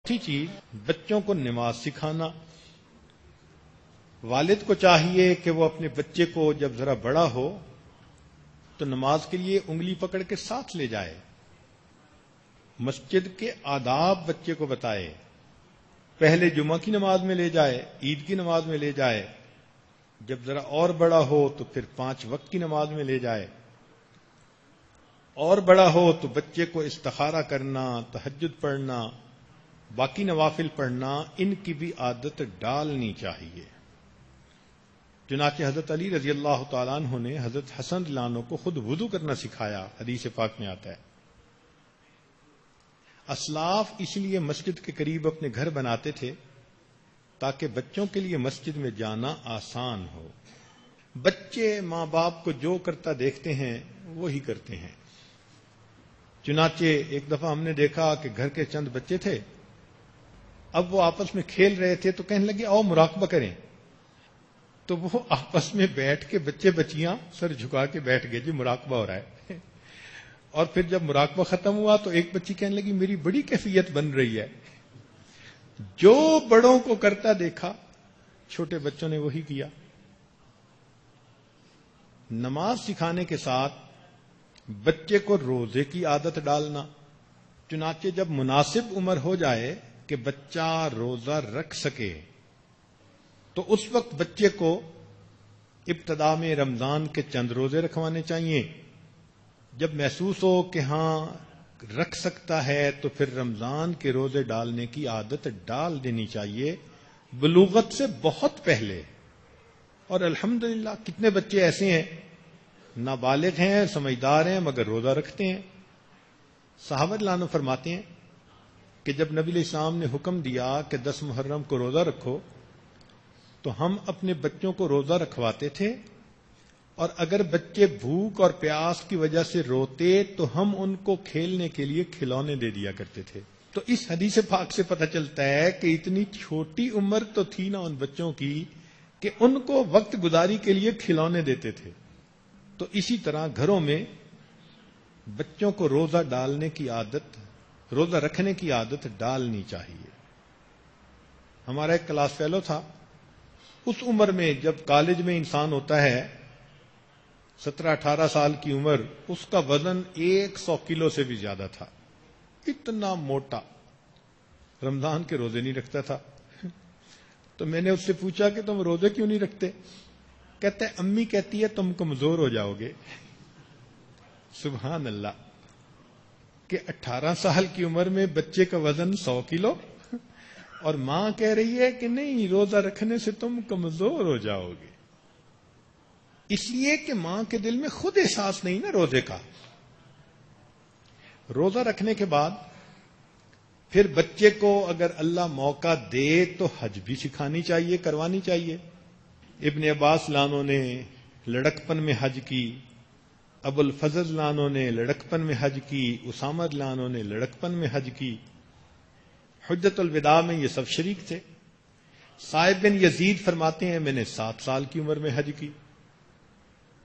اسی چیز بچوں کو نماز سکھانا. والد کو چاہیے کہ وہ اپنے بچے کو جب ذرا بڑا ہو تو نماز کے لیے انگلی پکڑ کے ساتھ لے جائے، مسجد کے آداب بچے کو بتائے، پہلے جمعہ کی نماز میں لے جائے، عید کی نماز میں لے جائے، جب ذرا اور بڑا ہو تو پھر 5 وقت کی نماز میں لے جائے، اور بڑا ہو تو بچے کو استخارہ کرنا، تہجد پڑھنا، باقی نوافل پڑھنا، ان کی بھی عادت ڈالنی چاہیے. چنانچہ حضرت علی رضی اللہ تعالیٰ عنہ نے حضرت حسن رضی اللہ عنہ کو خود وضو کرنا سکھایا، حدیث پاک میں آتا ہے. اسلاف اس لیے مسجد کے قریب اپنے گھر بناتے تھے تاکہ بچوں کے لیے مسجد میں جانا آسان ہو. بچے ماں باپ کو جو کرتا دیکھتے ہیں وہی کرتے ہیں. چنانچہ ایک دفعہ ہم نے دیکھا کہ گھر کے چند بچے تھے، اب وہ آپس میں کھیل رہے تھے تو کہنے لگے آؤ مراقبہ کریں. تو وہ آپس میں بیٹھ کے بچے بچیاں سر جھکا کے بیٹھ گئے، جی مراقبہ ہو رہا ہے. اور پھر جب مراقبہ ختم ہوا تو ایک بچی کہنے لگی میری بڑی کیفیت بن رہی ہے. جو بڑوں کو کرتا دیکھا چھوٹے بچوں نے وہی کیا. نماز سکھانے کے ساتھ بچے کو روزے کی عادت ڈالنا. چنانچہ جب مناسب عمر ہو جائے کہ بچہ روزہ رکھ سکے تو اس وقت بچے کو ابتدا میں رمضان کے چند روزے رکھوانے چاہیے. جب محسوس ہو کہ ہاں رکھ سکتا ہے تو پھر رمضان کے روزے ڈالنے کی عادت ڈال دینی چاہیے بلوغت سے بہت پہلے. اور الحمدللہ کتنے بچے ایسے ہیں نابالغ ہیں، سمجھدار ہیں، مگر روزہ رکھتے ہیں. صحابہ رضی اللہ عنہ فرماتے ہیں کہ جب نبی علیہ السلام نے حکم دیا کہ 10 محرم کو روزہ رکھو تو ہم اپنے بچوں کو روزہ رکھواتے تھے، اور اگر بچے بھوک اور پیاس کی وجہ سے روتے تو ہم ان کو کھیلنے کے لیے کھلونے دے دیا کرتے تھے. تو اس حدیث پاک سے پتہ چلتا ہے کہ اتنی چھوٹی عمر تو تھی نا ان بچوں کی کہ ان کو وقت گزاری کے لیے کھلونے دیتے تھے. تو اسی طرح گھروں میں بچوں کو روزہ ڈالنے کی عادت، روزہ رکھنے کی عادت ڈالنی چاہیے. ہمارا ایک کلاس فیلو تھا، اس عمر میں جب کالج میں انسان ہوتا ہے 17-18 سال کی عمر، اس کا وزن 100 کلو سے بھی زیادہ تھا، اتنا موٹا، رمضان کے روزے نہیں رکھتا تھا. تو میں نے اس سے پوچھا کہ تم روزے کیوں نہیں رکھتے؟ کہتے ہیں امی کہتی ہے تم کمزور ہو جاؤ گے. سبحان اللہ، کہ 18 سال کی عمر میں بچے کا وزن 100 کلو اور ماں کہہ رہی ہے کہ نہیں روزہ رکھنے سے تم کمزور ہو جاؤ گے. اس لیے کہ ماں کے دل میں خود احساس نہیں نا روزے کا. روزہ رکھنے کے بعد پھر بچے کو اگر اللہ موقع دے تو حج بھی سکھانی چاہیے، کروانی چاہیے. ابن عباس لانوں نے لڑکپن میں حج کی، ابو الفضل لانوں نے لڑکپن میں حج کی، اسامہ لانوں نے لڑکپن میں حج کی. حجت الوداع میں یہ سب شریک تھے. صائب بن یزید فرماتے ہیں میں نے 7 سال کی عمر میں حج کی.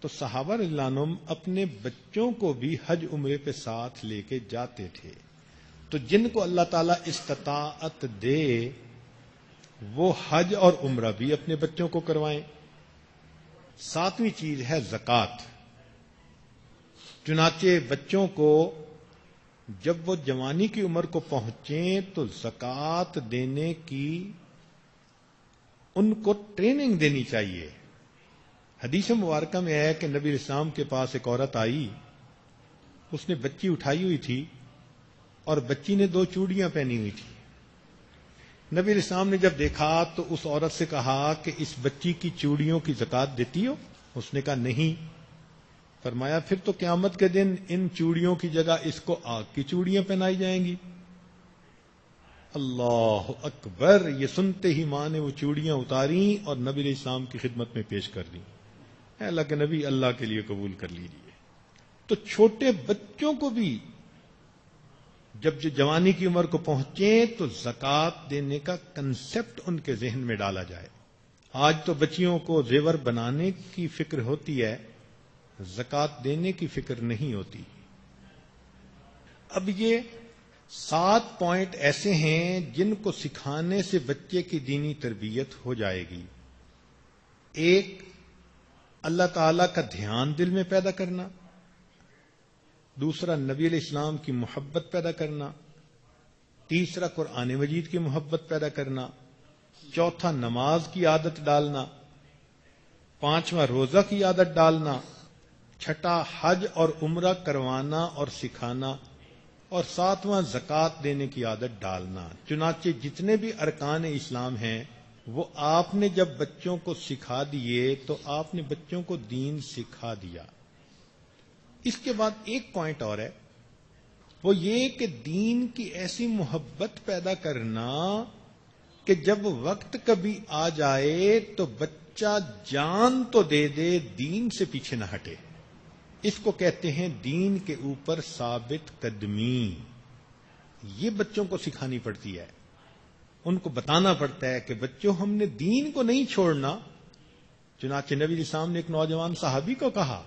تو صحابہ رضی اللہ عنہم اپنے بچوں کو بھی حج عمرے پہ ساتھ لے کے جاتے تھے. تو جن کو اللہ تعالیٰ استطاعت دے وہ حج اور عمرہ بھی اپنے بچوں کو کروائیں. 7ویں چیز ہے زکوٰۃ. چنانچہ بچوں کو جب وہ جوانی کی عمر کو پہنچیں تو زکوٰۃ دینے کی ان کو ٹریننگ دینی چاہیے. حدیث مبارکہ میں ہے کہ نبی اسلام کے پاس ایک عورت آئی، اس نے بچی اٹھائی ہوئی تھی اور بچی نے 2 چوڑیاں پہنی ہوئی تھی. نبی اسلام نے جب دیکھا تو اس عورت سے کہا کہ اس بچی کی چوڑیوں کی زکوٰۃ دیتی ہو؟ اس نے کہا نہیں. فرمایا پھر تو قیامت کے دن ان چوڑیوں کی جگہ اس کو آگ کی چوڑیاں پہنائی جائیں گی. اللہ اکبر! یہ سنتے ہی ماں نے وہ چوڑیاں اتاریں اور نبی علیہ السلام کی خدمت میں پیش کر دیں. اے اللہ کے نبی اللہ کے لیے قبول کر لیجیے. تو چھوٹے بچوں کو بھی جب جوانی کی عمر کو پہنچیں تو زکوٰۃ دینے کا کنسپٹ ان کے ذہن میں ڈالا جائے. آج تو بچیوں کو زیور بنانے کی فکر ہوتی ہے، زکوٰۃ دینے کی فکر نہیں ہوتی. اب یہ 7 پوائنٹ ایسے ہیں جن کو سکھانے سے بچے کی دینی تربیت ہو جائے گی۔ 1، اللہ تعالی کا دھیان دل میں پیدا کرنا۔ 2، نبی علیہ السلام کی محبت پیدا کرنا۔ 3، قرآن مجید کی محبت پیدا کرنا۔ 4، نماز کی عادت ڈالنا۔ 5، روزہ کی عادت ڈالنا۔ 6، حج اور عمرہ کروانا اور سکھانا۔ اور 7واں زکوٰۃ دینے کی عادت ڈالنا۔ چنانچہ جتنے بھی ارکان اسلام ہیں وہ آپ نے جب بچوں کو سکھا دیے تو آپ نے بچوں کو دین سکھا دیا۔ اس کے بعد ایک پوائنٹ اور ہے، وہ یہ کہ دین کی ایسی محبت پیدا کرنا کہ جب وقت کبھی آ جائے تو بچہ جان تو دے دے، دین سے پیچھے نہ ہٹے۔ اس کو کہتے ہیں دین کے اوپر ثابت قدمی۔ یہ بچوں کو سکھانی پڑتی ہے، ان کو بتانا پڑتا ہے کہ بچوں ہم نے دین کو نہیں چھوڑنا۔ چنانچہ نبی علیہ السلام نے ایک نوجوان صحابی کو کہا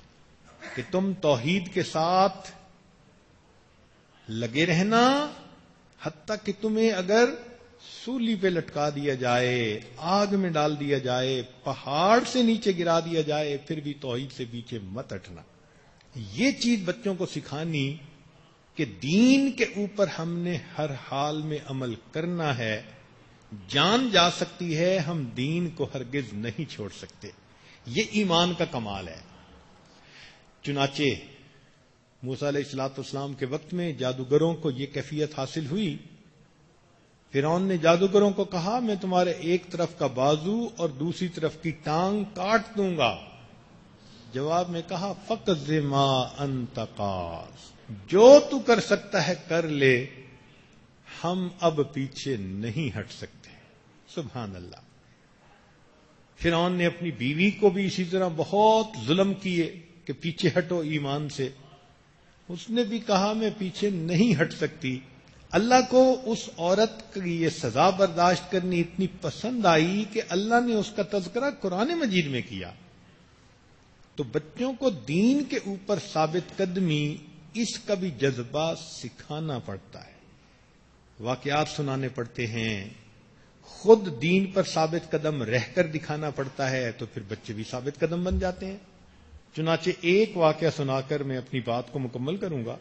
کہ تم توحید کے ساتھ لگے رہنا، حتیٰ کہ تمہیں اگر سولی پہ لٹکا دیا جائے، آگ میں ڈال دیا جائے، پہاڑ سے نیچے گرا دیا جائے، پھر بھی توحید سے پیچھے مت ہٹنا۔ یہ چیز بچوں کو سکھانی کہ دین کے اوپر ہم نے ہر حال میں عمل کرنا ہے۔ جان جا سکتی ہے، ہم دین کو ہرگز نہیں چھوڑ سکتے۔ یہ ایمان کا کمال ہے۔ چنانچہ موسیٰ علیہ الصلوۃ والسلام کے وقت میں جادوگروں کو یہ کیفیت حاصل ہوئی۔ فرعون نے جادوگروں کو کہا میں تمہارے ایک طرف کا بازو اور دوسری طرف کی ٹانگ کاٹ دوں گا۔ جواب میں کہا فقض ما انت قاض، جو تو کر سکتا ہے کر لے، ہم اب پیچھے نہیں ہٹ سکتے۔ سبحان اللہ۔ فرعون نے اپنی بیوی کو بھی اسی طرح بہت ظلم کیے کہ پیچھے ہٹو ایمان سے، اس نے بھی کہا میں پیچھے نہیں ہٹ سکتی۔ اللہ کو اس عورت کی یہ سزا برداشت کرنی اتنی پسند آئی کہ اللہ نے اس کا تذکرہ قرآن مجید میں کیا۔ تو بچوں کو دین کے اوپر ثابت قدمی، اس کا بھی جذبہ سکھانا پڑتا ہے، واقعات سنانے پڑتے ہیں، خود دین پر ثابت قدم رہ کر دکھانا پڑتا ہے، تو پھر بچے بھی ثابت قدم بن جاتے ہیں۔ چنانچہ ایک واقعہ سنا کر میں اپنی بات کو مکمل کروں گا۔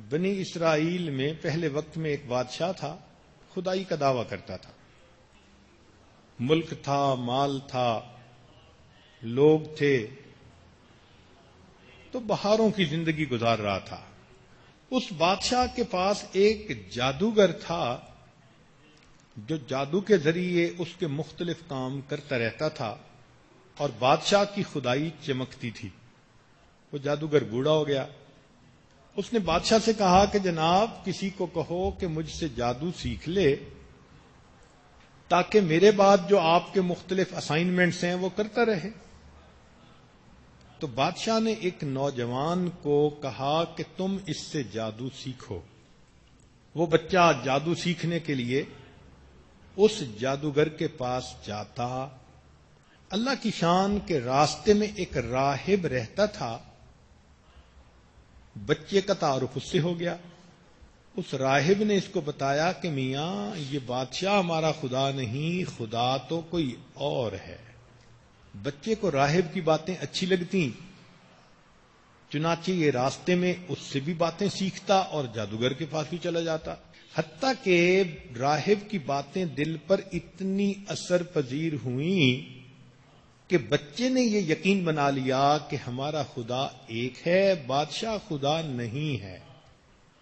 بنی اسرائیل میں پہلے وقت میں ایک بادشاہ تھا، خدائی کا دعویٰ کرتا تھا، ملک تھا، مال تھا، لوگ تھے، تو بہاروں کی زندگی گزار رہا تھا۔ اس بادشاہ کے پاس ایک جادوگر تھا جو جادو کے ذریعے اس کے مختلف کام کرتا رہتا تھا اور بادشاہ کی خدائی چمکتی تھی۔ وہ جادوگر بوڑھا ہو گیا۔ اس نے بادشاہ سے کہا کہ جناب کسی کو کہو کہ مجھ سے جادو سیکھ لے تاکہ میرے بعد جو آپ کے مختلف اسائنمنٹس ہیں وہ کرتا رہے۔ تو بادشاہ نے ایک نوجوان کو کہا کہ تم اس سے جادو سیکھو۔ وہ بچہ جادو سیکھنے کے لیے اس جادوگر کے پاس جاتا۔ اللہ کی شان کے راستے میں ایک راہب رہتا تھا، بچے کا تعارف اس سے ہو گیا۔ اس راہب نے اس کو بتایا کہ میاں یہ بادشاہ ہمارا خدا نہیں، خدا تو کوئی اور ہے۔ بچے کو راہب کی باتیں اچھی لگتیں، چنانچہ یہ راستے میں اس سے بھی باتیں سیکھتا اور جادوگر کے پاس بھی چلا جاتا، حتیٰ کہ راہب کی باتیں دل پر اتنی اثر پذیر ہوئیں کہ بچے نے یہ یقین بنا لیا کہ ہمارا خدا ایک ہے، بادشاہ خدا نہیں ہے۔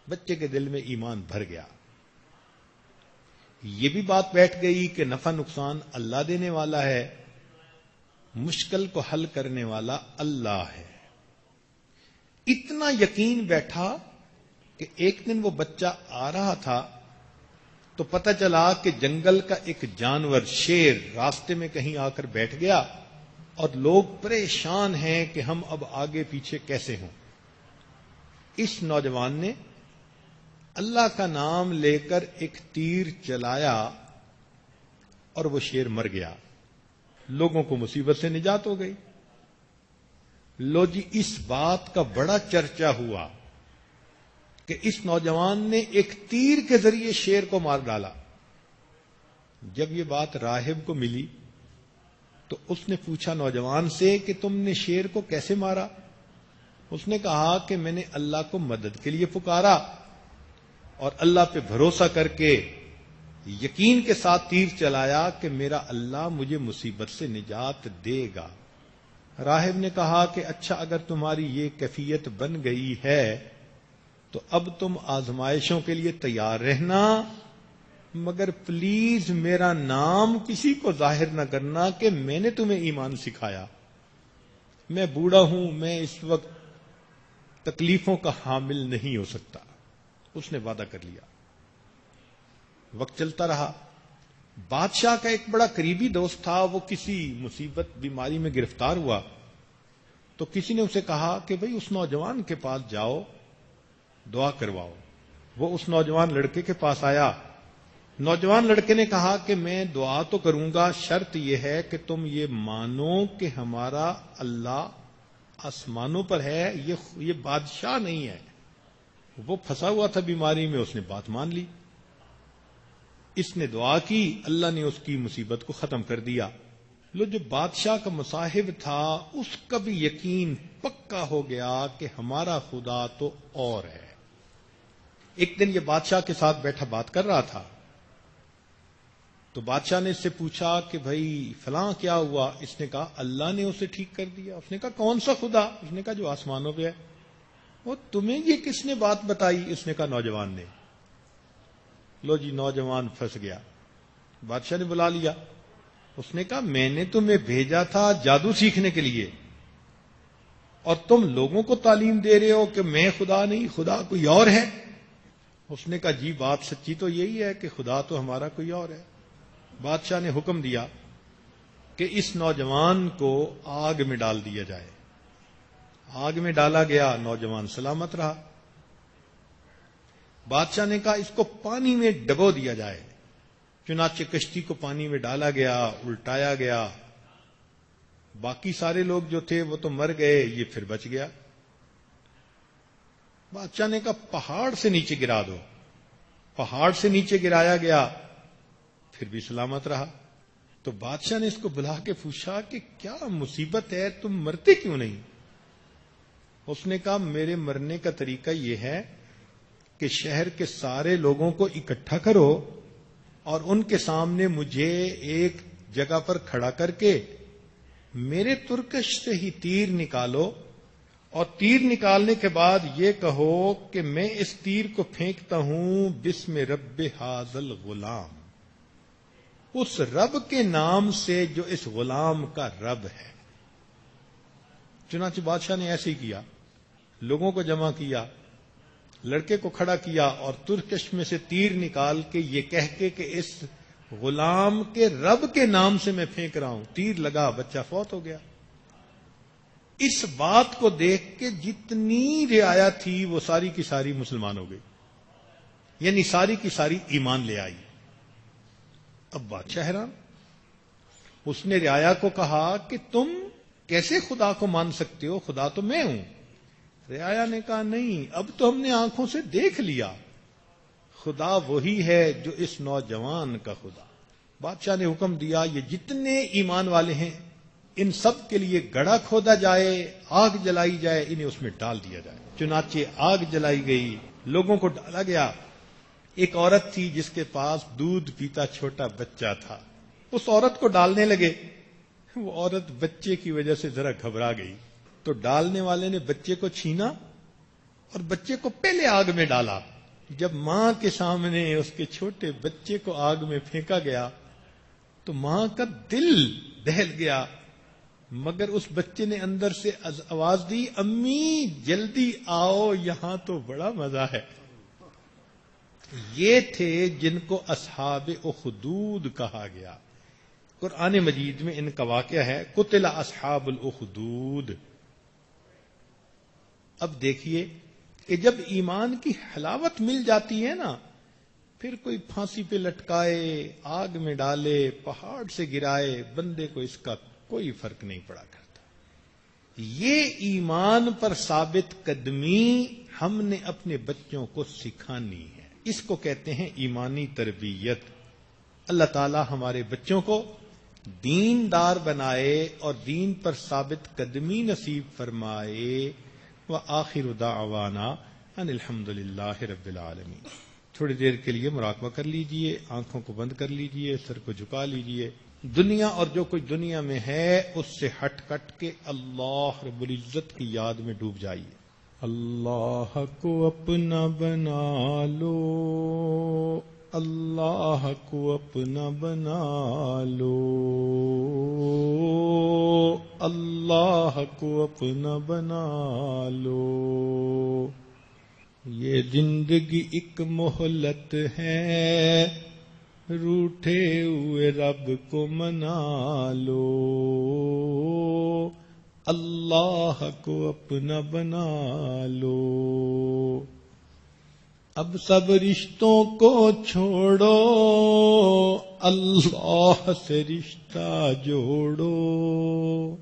بچے کے دل میں ایمان بھر گیا۔ یہ بھی بات بیٹھ گئی کہ نفع نقصان اللہ دینے والا ہے، مشکل کو حل کرنے والا اللہ ہے۔ اتنا یقین بیٹھا کہ ایک دن وہ بچہ آ رہا تھا تو پتہ چلا کہ جنگل کا ایک جانور شیر راستے میں کہیں آ کر بیٹھ گیا اور لوگ پریشان ہیں کہ ہم اب آگے پیچھے کیسے ہوں۔ اس نوجوان نے اللہ کا نام لے کر ایک تیر چلایا اور وہ شیر مر گیا، لوگوں کو مصیبت سے نجات ہو گئی۔ لو جی، اس بات کا بڑا چرچا ہوا کہ اس نوجوان نے ایک تیر کے ذریعے شیر کو مار ڈالا۔ جب یہ بات راہب کو ملی تو اس نے پوچھا نوجوان سے کہ تم نے شیر کو کیسے مارا؟ اس نے کہا کہ میں نے اللہ کو مدد کے لیے پکارا اور اللہ پہ بھروسہ کر کے یقین کے ساتھ تیر چلایا کہ میرا اللہ مجھے مصیبت سے نجات دے گا۔ راہب نے کہا کہ اچھا، اگر تمہاری یہ کیفیت بن گئی ہے تو اب تم آزمائشوں کے لیے تیار رہنا، مگر پلیز میرا نام کسی کو ظاہر نہ کرنا کہ میں نے تمہیں ایمان سکھایا۔ میں بوڑھا ہوں، میں اس وقت تکلیفوں کا حامل نہیں ہو سکتا۔ اس نے وعدہ کر لیا۔ وقت چلتا رہا۔ بادشاہ کا ایک بڑا قریبی دوست تھا، وہ کسی مصیبت بیماری میں گرفتار ہوا تو کسی نے اسے کہا کہ بھئی اس نوجوان کے پاس جاؤ، دعا کرواؤ۔ وہ اس نوجوان لڑکے کے پاس آیا۔ نوجوان لڑکے نے کہا کہ میں دعا تو کروں گا، شرط یہ ہے کہ تم یہ مانو کہ ہمارا اللہ آسمانوں پر ہے، یہ بادشاہ نہیں ہے۔ وہ پھنسا ہوا تھا بیماری میں، اس نے بات مان لی۔ اس نے دعا کی، اللہ نے اس کی مصیبت کو ختم کر دیا۔ لو، جو بادشاہ کا مصاحب تھا اس کا بھی یقین پکا ہو گیا کہ ہمارا خدا تو اور ہے۔ ایک دن یہ بادشاہ کے ساتھ بیٹھا بات کر رہا تھا تو بادشاہ نے اس سے پوچھا کہ بھائی فلاں کیا ہوا؟ اس نے کہا اللہ نے اسے ٹھیک کر دیا۔ اس نے کہا کون سا خدا؟ اس نے کہا جو آسمانوں پہ ہے۔ وہ تمہیں یہ کس نے بات بتائی؟ اس نے کہا نوجوان نے۔ لو جی، نوجوان پھنس گیا۔ بادشاہ نے بلا لیا۔ اس نے کہا میں نے تمہیں بھیجا تھا جادو سیکھنے کے لیے اور تم لوگوں کو تعلیم دے رہے ہو کہ میں خدا نہیں، خدا کوئی اور ہے۔ اس نے کہا جی بات سچی تو یہی ہے کہ خدا تو ہمارا کوئی اور ہے۔ بادشاہ نے حکم دیا کہ اس نوجوان کو آگ میں ڈال دیا جائے۔ آگ میں ڈالا گیا، نوجوان سلامت رہا۔ بادشاہ نے کہا اس کو پانی میں ڈبو دیا جائے۔ چنانچہ کشتی کو پانی میں ڈالا گیا، الٹایا گیا۔ باقی سارے لوگ جو تھے وہ تو مر گئے، یہ پھر بچ گیا۔ بادشاہ نے کہا پہاڑ سے نیچے گرا دو۔ پہاڑ سے نیچے گرایا گیا، پھر بھی سلامت رہا۔ تو بادشاہ نے اس کو بلا کے پوچھا کہ کیا مصیبت ہے، تم مرتے کیوں نہیں؟ اس نے کہا میرے مرنے کا طریقہ یہ ہے کہ شہر کے سارے لوگوں کو اکٹھا کرو اور ان کے سامنے مجھے ایک جگہ پر کھڑا کر کے میرے ترکش سے ہی تیر نکالو، اور تیر نکالنے کے بعد یہ کہو کہ میں اس تیر کو پھینکتا ہوں بسم رب ھذل غلام، اس رب کے نام سے جو اس غلام کا رب ہے۔ چنانچہ بادشاہ نے ایسے ہی کیا، لوگوں کو جمع کیا، لڑکے کو کھڑا کیا اور ترکش میں سے تیر نکال کے یہ کہہ کے کہ اس غلام کے رب کے نام سے میں پھینک رہا ہوں، تیر لگا، بچہ فوت ہو گیا۔ اس بات کو دیکھ کے جتنی رعایا تھی وہ ساری کی ساری مسلمان ہو گئی، یعنی ساری کی ساری ایمان لے آئی۔ اب بادشاہ حیران، اس نے رعایا کو کہا کہ تم کیسے خدا کو مان سکتے ہو، خدا تو میں ہوں۔ رعایا نے کہا نہیں، اب تو ہم نے آنکھوں سے دیکھ لیا، خدا وہی ہے جو اس نوجوان کا خدا۔ بادشاہ نے حکم دیا یہ جتنے ایمان والے ہیں ان سب کے لیے گڑھا کھودا جائے، آگ جلائی جائے، انہیں اس میں ڈال دیا جائے۔ چنانچہ آگ جلائی گئی، لوگوں کو ڈالا گیا۔ ایک عورت تھی جس کے پاس دودھ پیتا چھوٹا بچہ تھا، اس عورت کو ڈالنے لگے۔ وہ عورت بچے کی وجہ سے ذرا گھبرا گئی، تو ڈالنے والے نے بچے کو چھینا اور بچے کو پہلے آگ میں ڈالا۔ جب ماں کے سامنے اس کے چھوٹے بچے کو آگ میں پھینکا گیا تو ماں کا دل دہل گیا، مگر اس بچے نے اندر سے آواز دی امی جلدی آؤ، یہاں تو بڑا مزہ ہے۔ یہ تھے جن کو اصحاب اخدود کہا گیا۔ قرآن مجید میں ان کا واقعہ ہے، قتل اصحاب الاخدود۔ اب دیکھیے کہ جب ایمان کی حلاوت مل جاتی ہے نا، پھر کوئی پھانسی پہ لٹکائے، آگ میں ڈالے، پہاڑ سے گرائے، بندے کو اس کا کوئی فرق نہیں پڑا کرتا۔ یہ ایمان پر ثابت قدمی ہم نے اپنے بچوں کو سکھانی ہے. اس کو کہتے ہیں ایمانی تربیت. اللہ تعالی ہمارے بچوں کو دیندار بنائے اور دین پر ثابت قدمی نصیب فرمائے. وآخر دعوانا ان الحمد للہ رب العالمین. تھوڑی دیر کے لیے مراقبہ کر لیجئے، آنکھوں کو بند کر لیجئے، سر کو جھکا لیجئے. دنیا اور جو کچھ دنیا میں ہے اس سے ہٹ کٹ کے اللہ رب العزت کی یاد میں ڈوب جائیے. اللہ کو اپنا بنا لو، اللہ کو اپنا بنا لو، اللہ کو اپنا بنا لو. یہ زندگی ایک مہلت ہے، روٹھے ہوئے رب کو منا لو، اللہ کو اپنا بنا لو. اب سب رشتوں کو چھوڑو، اللہ سے رشتہ جوڑو.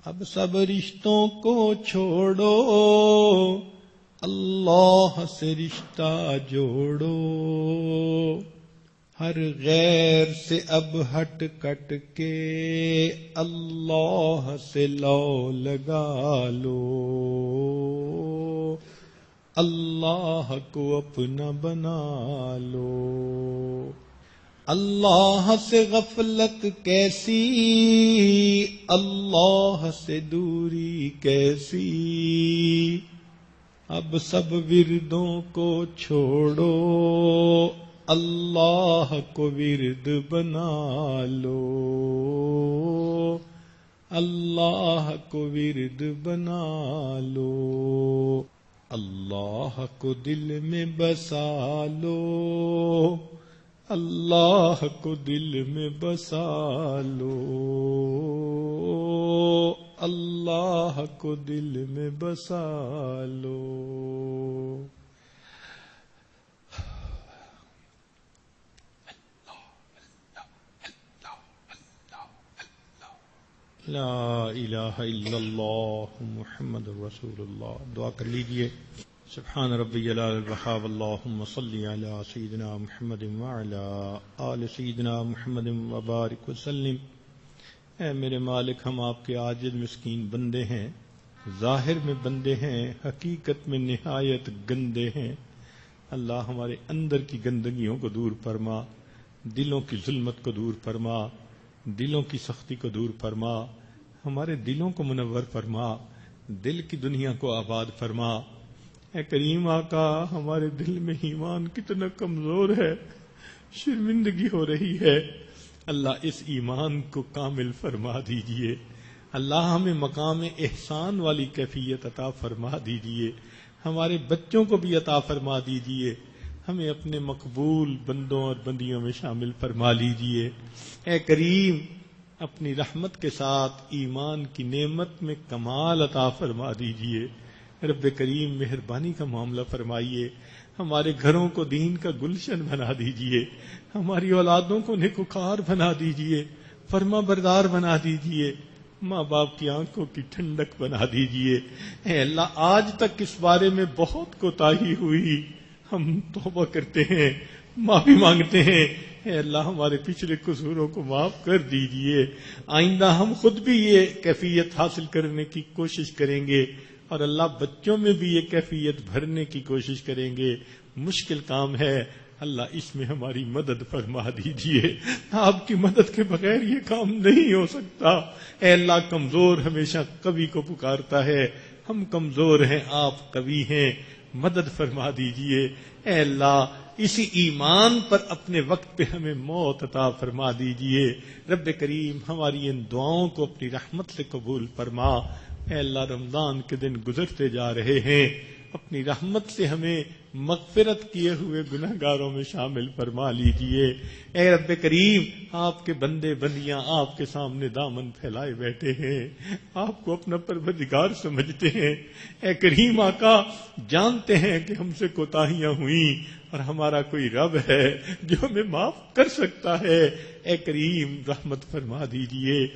اب سب رشتوں کو چھوڑو، اللہ سے رشتہ جوڑو. ہر غیر سے اب ہٹ کٹ کے اللہ سے لو لگا لو، اللہ کو اپنا بنا لو. اللہ سے غفلت کیسی، اللہ سے دوری کیسی. اب سب وردوں کو چھوڑو، اللہ کو ورد بنا لو، اللہ کو ورد بنا لو. اللہ کو دل میں بسا لو، اللہ کو دل میں بسا لو، اللہ کو دل میں بسا لو. لا الہ الا اللہ محمد رسول اللہ. دعا کر لیجئے. سبحان ربی جلال الوہاب. اللہم صلی علی سیدنا محمد وعلی آل سیدنا محمد وبارک وسلم. اے میرے مالک، ہم آپ کے عاجز مسکین بندے ہیں، ظاہر میں بندے ہیں، حقیقت میں نہایت گندے ہیں. اللہ ہمارے اندر کی گندگیوں کو دور فرما، دلوں کی ظلمت کو دور فرما، دلوں کی سختی کو دور فرما، ہمارے دلوں کو منور فرما، دل کی دنیا کو آباد فرما. اے کریم آقا، ہمارے دل میں ایمان کتنا کمزور ہے، شرمندگی ہو رہی ہے. اللہ اس ایمان کو کامل فرما دیجئے. اللہ ہمیں مقام احسان والی کیفیت عطا فرما دیجئے. ہمارے بچوں کو بھی عطا فرما دیجئے. ہمیں اپنے مقبول بندوں اور بندیوں میں شامل فرما لیجئے. اے کریم، اپنی رحمت کے ساتھ ایمان کی نعمت میں کمال عطا فرما دیجئے. رب کریم مہربانی کا معاملہ فرمائیے. ہمارے گھروں کو دین کا گلشن بنا دیجئے. ہماری اولادوں کو نیکوکار بنا دیجئے، فرما بردار بنا دیجئے. ماں باپ کی آنکھوں کی ٹھنڈک بنا دیجئے. اے اللہ، آج تک اس بارے میں بہت کوتاہی ہوئی، ہم توبہ کرتے ہیں، معافی مانگتے ہیں. اے اللہ، ہمارے پچھلے قصوروں کو معاف کر دیجئے. آئندہ ہم خود بھی یہ کیفیت حاصل کرنے کی کوشش کریں گے، اور اللہ بچوں میں بھی یہ کیفیت بھرنے کی کوشش کریں گے. مشکل کام ہے، اللہ اس میں ہماری مدد فرما دیجئے. آپ کی مدد کے بغیر یہ کام نہیں ہو سکتا. اے اللہ، کمزور ہمیشہ قوی کو پکارتا ہے. ہم کمزور ہیں، آپ قوی ہیں، مدد فرما دیجئے. اے اللہ، اسی ایمان پر اپنے وقت پہ ہمیں موت عطا فرما دیجئے. رب کریم، ہماری ان دعاؤں کو اپنی رحمت سے قبول فرما. اے اللہ، رمضان کے دن گزرتے جا رہے ہیں، اپنی رحمت سے ہمیں مغفرت کیے ہوئے گناہگاروں میں شامل فرما لیجئے. اے رب کریم، آپ کے بندے بندیاں آپ کے سامنے دامن پھیلائے بیٹھے ہیں، آپ کو اپنا پروردگار سمجھتے ہیں. اے کریم آقا، جانتے ہیں کہ ہم سے کوتاہیاں ہوئیں، اور ہمارا کوئی رب ہے جو ہمیں معاف کر سکتا ہے. اے کریم، رحمت فرما دیجئے،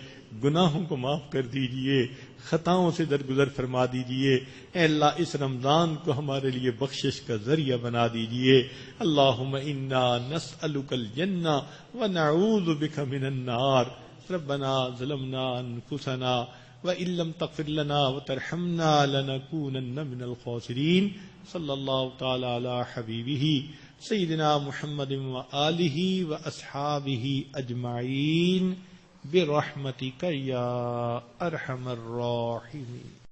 گناہوں کو معاف کر دیجئے، خطاؤں سے درگزر فرما دیجئے. اے اللہ اس رمضان کو ہمارے لیے بخشش کا ذریعہ بنا دیجئے. اللہم انا نسألک الجنہ ونعوذ بک من النار. ربنا ظلمنا انفسنا وإن لم تغفر لنا وترحمنا لنكونن من الخاسرین. صلی اللہ تعالی علی حبیبہ سیدنا محمد وآلہ واصحابہ اجمعین برحمتک یا ارحم الراحمین.